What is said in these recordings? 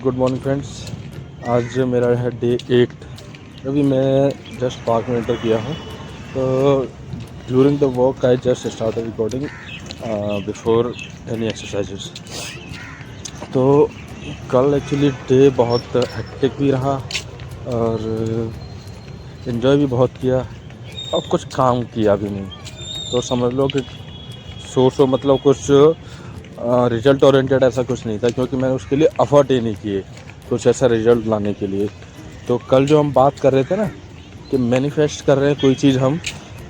Good morning friends. आज मेरा है डे 8। अभी मैं जस्ट पार्क में एंटर किया हूँ। तो during the walk I just start recording before any exercises. तो कल एक्चुअली डे बहुत हेक्टिक भी रहा और इन्जॉय भी बहुत किया और कुछ काम किया भी नहीं। तो समझ लो कि मतलब कुछ रिजल्ट ओरिएंटेड ऐसा कुछ नहीं था, क्योंकि मैंने उसके लिए एफर्ट ही नहीं किए कुछ ऐसा रिजल्ट लाने के लिए। तो कल जो हम बात कर रहे थे ना कि मैनिफेस्ट कर रहे हैं कोई चीज़ हम,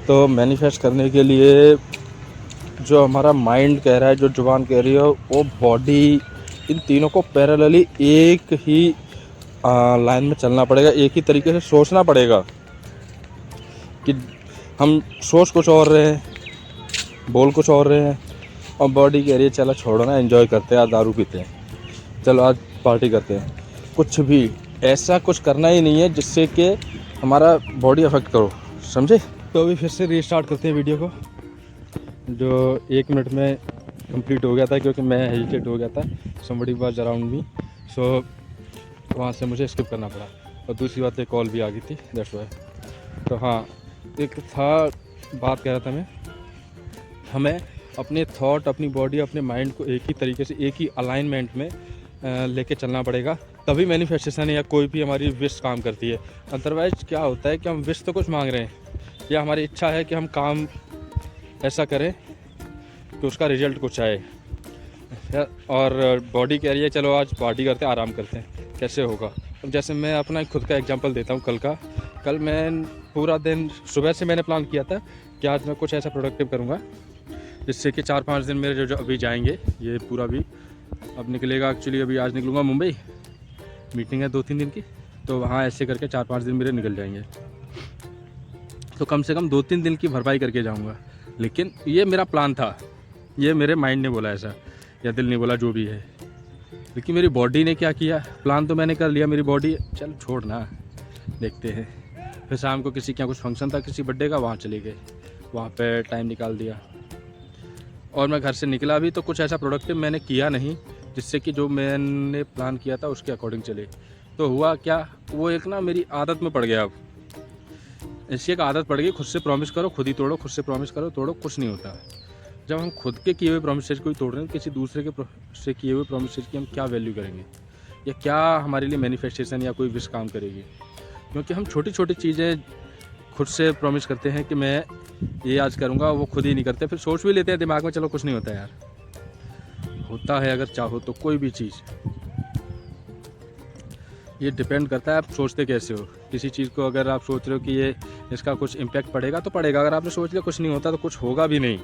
तो मैनिफेस्ट करने के लिए जो हमारा माइंड कह रहा है, जो जुबान कह रही है, वो बॉडी, इन तीनों को पैरेलली एक ही लाइन में चलना पड़ेगा, एक ही तरीके से सोचना पड़ेगा। कि हम सोच कुछ और रहे हैं, बोल कुछ और रहे हैं, और बॉडी कह रही है चलो छोड़ो ना, एंजॉय करते हैं, आज दारू पीते हैं, चलो आज पार्टी करते हैं। कुछ भी ऐसा कुछ करना ही नहीं है जिससे कि हमारा बॉडी अफेक्ट करो, समझे। तो अभी फिर से रीस्टार्ट करते हैं वीडियो को, जो 1 मिनट में कंप्लीट हो गया था, क्योंकि मैं हेजिटेट हो गया था। समबडी वाज अराउंड मी, सो वहाँ से मुझे स्किप करना पड़ा। और दूसरी बात, एक कॉल भी आ गई थी, दैट्स व्हाई। तो हाँ, एक था, बात कह रहा था मैं, हमें अपने थॉट, अपनी बॉडी, अपने माइंड को एक ही तरीके से, एक ही अलाइनमेंट में लेके चलना पड़ेगा, तभी मैनिफेस्टेशन या कोई भी हमारी विश काम करती है। अदरवाइज क्या होता है कि हम विश तो कुछ मांग रहे हैं, या हमारी इच्छा है कि हम काम ऐसा करें कि उसका रिजल्ट कुछ आए, और बॉडी कह रही है चलो आज पार्टी करते हैं, आराम करते हैं, कैसे होगा। अब जैसे मैं अपना खुद का एग्जांपल देता हूँ, कल मैं पूरा दिन, सुबह से मैंने प्लान किया था कि आज मैं कुछ ऐसा प्रोडक्टिव करूँगा जिससे कि 4-5 दिन मेरे जो अभी जाएंगे, ये पूरा भी अब निकलेगा। एक्चुअली अभी आज निकलूँगा मुंबई, मीटिंग है 2-3 दिन की, तो वहाँ ऐसे करके 4-5 दिन मेरे निकल जाएंगे। तो कम से कम 2-3 दिन की भरपाई करके जाऊँगा। लेकिन ये मेरा प्लान था, ये मेरे माइंड ने बोला ऐसा, या दिल ने बोला, जो भी है। लेकिन मेरी बॉडी ने क्या किया, प्लान तो मैंने कर लिया, मेरी बॉडी चल छोड़ ना, देखते हैं। फिर शाम को किसी के यहाँ कुछ फंक्शन था, किसी बर्थडे का, वहाँ चले गए, वहाँ पे टाइम निकाल दिया। और मैं घर से निकला भी तो कुछ ऐसा प्रोडक्टिव मैंने किया नहीं जिससे कि जो मैंने प्लान किया था उसके अकॉर्डिंग चले। तो हुआ क्या, वो एक ना मेरी आदत में पड़ गया। अब ऐसी एक आदत पड़ गई, खुद से प्रॉमिस करो खुद ही तोड़ो, खुद से प्रॉमिस करो तोड़ो, कुछ नहीं होता। जब हम खुद के किए हुए प्रॉमिसेज को ही तोड़ रहे हैं, किसी दूसरे के से किए हुए प्रॉमिसेज की हम क्या वैल्यू करेंगे, या क्या हमारे लिए मैनिफेस्टेशन या कोई विश काम करेगी। क्योंकि हम छोटी छोटी चीज़ें खुद से प्रॉमिस करते हैं कि मैं ये आज करूँगा, वो खुद ही नहीं करते। फिर सोच भी लेते हैं दिमाग में, चलो कुछ नहीं होता यार। होता है अगर चाहो तो कोई भी चीज़। ये डिपेंड करता है आप सोचते कैसे हो। किसी चीज़ को अगर आप सोच रहे हो कि ये इसका कुछ इम्पैक्ट पड़ेगा तो पड़ेगा। अगर आपने सोच लिया कुछ नहीं होता तो कुछ होगा भी नहीं,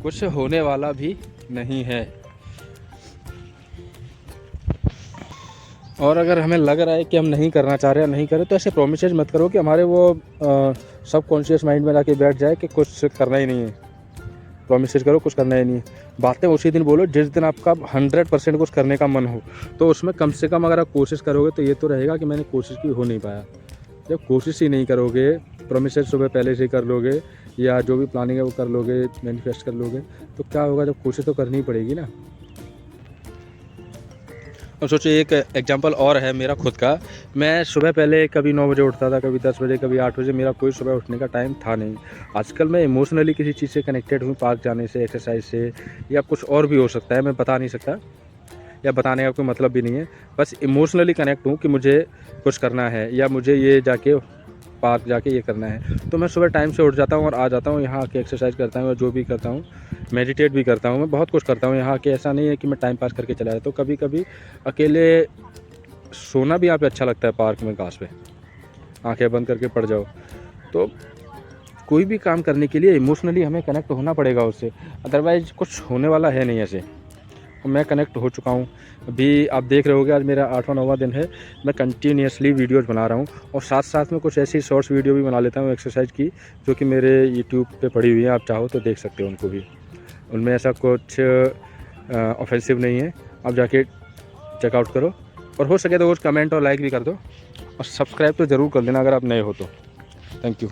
कुछ होने वाला भी नहीं है। और अगर हमें लग रहा है कि हम नहीं करना चाह रहे हैं, नहीं करें, तो ऐसे प्रोमिसेस मत करो कि हमारे वो सब कॉन्शियस माइंड में जाके बैठ जाए कि कुछ करना ही नहीं है। प्रोमिसेस करो, कुछ करना ही नहीं है। बातें उसी दिन बोलो जिस दिन आपका 100% कुछ करने का मन हो। तो उसमें कम से कम अगर आप कोशिश करोगे तो ये तो रहेगा कि मैंने कोशिश की, हो नहीं पाया। जब कोशिश ही नहीं करोगे, प्रोमिसेस सुबह पहले से ही कर लोगे, या जो भी प्लानिंग है वो कर लोगे, मैनिफेस्ट कर लोगे, तो क्या होगा, जब कोशिश तो करनी ही पड़ेगी ना। और सोचिए, एक एग्जांपल और है मेरा खुद का। मैं सुबह पहले कभी 9 बजे उठता था, कभी 10 बजे, कभी 8 बजे। मेरा कोई सुबह उठने का टाइम था नहीं। आजकल मैं इमोशनली किसी चीज़ से कनेक्टेड हूँ, पार्क जाने से, एक्सरसाइज से, या कुछ और भी हो सकता है, मैं बता नहीं सकता, या बताने का कोई मतलब भी नहीं है। बस इमोशनली कनेक्ट हूँ कि मुझे कुछ करना है, या मुझे ये जाके पार्क जाके ये करना है। तो मैं सुबह टाइम से उठ जाता हूँ और आ जाता हूँ यहाँ आके, एक्सरसाइज करता हूँ, जो भी करता हूँ, मेडिटेट भी करता हूँ, मैं बहुत कुछ करता हूँ यहाँ आके। ऐसा नहीं है कि मैं टाइम पास करके चला जाता हूँ। कभी कभी अकेले सोना भी यहाँ पे अच्छा लगता है, पार्क में घास पे आंखें बंद करके पड़ जाओ। तो कोई भी काम करने के लिए इमोशनली हमें कनेक्ट होना पड़ेगा उससे, अदरवाइज कुछ होने वाला है नहीं ऐसे। मैं कनेक्ट हो चुका हूँ। अभी आप देख रहे होगे, आज मेरा 8वां-9वां दिन है। मैं कंटिन्यूसली वीडियोज़ बना रहा हूँ, और साथ साथ में कुछ ऐसी शॉर्ट्स वीडियो भी बना लेता हूँ एक्सरसाइज की, जो कि मेरे यूट्यूब पे पड़ी हुई है। आप चाहो तो देख सकते हो उनको भी। उनमें ऐसा कुछ ऑफेंसिव नहीं है, आप जाके चेकआउट करो। और हो सके तो कुछ कमेंट और लाइक भी कर दो, और सब्सक्राइब तो ज़रूर कर देना अगर आप नए हो तो। Thank you.